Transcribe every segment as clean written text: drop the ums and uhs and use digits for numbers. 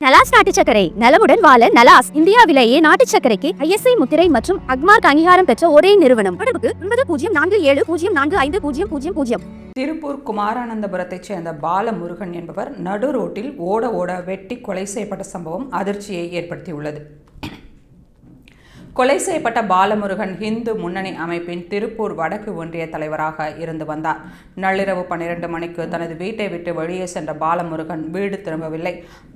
நலாஸ் நாட்டு சர்க்கரை நலமுடன் வாழ நலாஸ் இந்தியாவிலேயே நாட்டு சர்க்கரைக்கு ISI முத்திரை மற்றும் அக்மார்க் அங்கீகாரம் பெற்ற ஒரே நிறுவனம். தொடர்புக்கு 9047045000. திருப்பூர் குமாரானந்தபுரத்தைச் சேர்ந்த பாலமுருகன் என்பவர் நடு ரோட்டில் ஓட வெட்டி கொலை செய்யப்பட்ட சம்பவம் அதிர்ச்சியை ஏற்படுத்தியுள்ளது. கொலை செய்யப்பட்ட பாலமுருகன் இந்து முன்னணி அமைப்பின் திருப்பூர் வடக்கு ஒன்றிய தலைவராக இருந்து வந்தார். நள்ளிரவு 12 மணிக்கு தனது வீட்டை விட்டு வெளியே சென்ற பாலமுருகன் வீடு திரும்பவில்லை.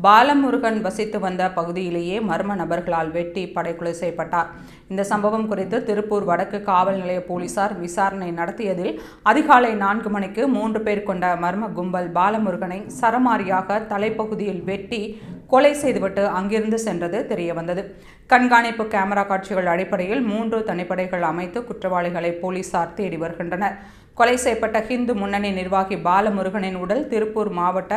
பாலமுருகன் வசித்து வந்த பகுதியிலேயே மர்ம நபர்களால் வெட்டி படுகொலை செய்யப்பட்டார். இந்த சம்பவம் குறித்து திருப்பூர் வடக்கு காவல் நிலைய போலீசார் விசாரணை நடத்தியதில் அதிகாலை 4 மணிக்கு 3 பேர் கொண்ட மர்ம கும்பல் பாலமுருகனை சரமாரியாக தலைப்பகுதியில் வெட்டி கொலை செய்துவிட்டு அங்கிருந்து சென்றது தெரியவந்தது. கண்காணிப்பு கேமரா காட்சிகள் அடிப்படையில் 3 தனிப்படைகள் அமைத்து குற்றவாளிகளை போலீசார் தேடி வருகின்றனர். கொலை செய்யப்பட்ட இந்து முன்னணி நிர்வாகி பாலமுருகனின் உடல் திருப்பூர் மாவட்ட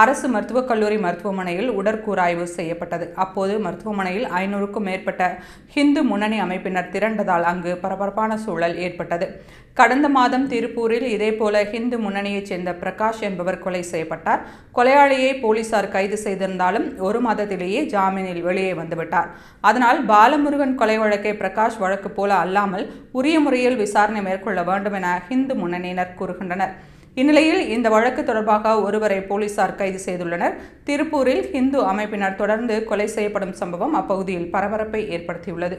அரசு மருத்துவக் கல்லூரி மருத்துவமனையில் உடற்கூராய்வு செய்யப்பட்டது. அப்போது மருத்துவமனையில் 500க்கும் மேற்பட்ட இந்து முன்னணி அமைப்பினர் திரண்டதால் அங்கு பரபரப்பான சூழல் ஏற்பட்டது. கடந்த மாதம் திருப்பூரில் இதேபோல இந்து முன்னணியைச் சேர்ந்த பிரகாஷ் என்பவர் கொலை செய்யப்பட்டார். கொலையாளியை போலீசார் கைது செய்திருந்தாலும் 1 மாதத்திலேயே ஜாமீனில் வெளியே வந்துவிட்டார். அதனால் பாலமுருகன் கொலை வழக்கை பிரகாஷ் வழக்கு போல அல்லாமல் உரிய முறையில் விசாரணை மேற்கொள்ள வேண்டும் என இந்து முன்னணியினர் கூறுகின்றனர். இந்நிலையில் இந்த வழக்கு தொடர்பாக ஒருவரை போலீசார் கைது செய்துள்ளனர். திருப்பூரில் இந்து அமைப்பினர் தொடர்ந்து கொலை செய்யப்படும் சம்பவம் அப்பகுதியில் பரபரப்பை ஏற்படுத்தியுள்ளது.